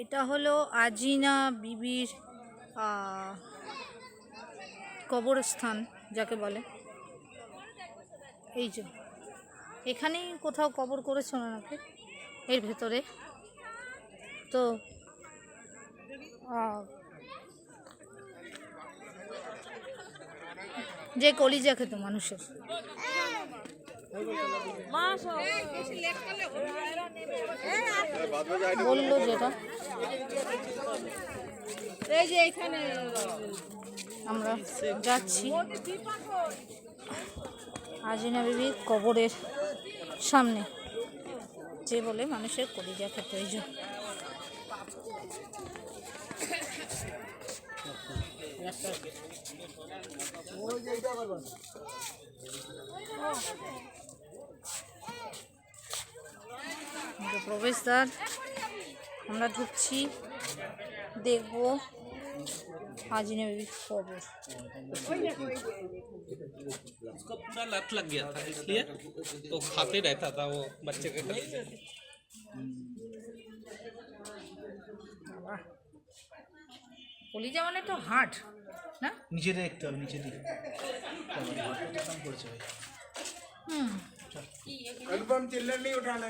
এটা হলো আজিনা বিবির কবরস্থান যাকে বলে। এই যে এখানেই কোথাও কবর করেছে ওনাকে এর ভেতরে। তো যে কলিজা খেত মানুষের, বললো যেটা, এই যে এখানে আমরা যাচ্ছি আজিনা বিবির কবরের সামনে, যে বলে মানুষের কলিজা খেত। এই যে প্রবেশদ্বার, আমরা ঢুকছি, দেখবো আজিনা বিবির কবর। उसको पूरा लत लग गया था इसलिए तो खाते रहता था वो बच्चे के। কলিজা মানে তো হার্ট না, নিচে দেখতে হবে, নিচে দিকে করেছে ভাই। হুম। एल्बम चिल्लर नहीं उठाना।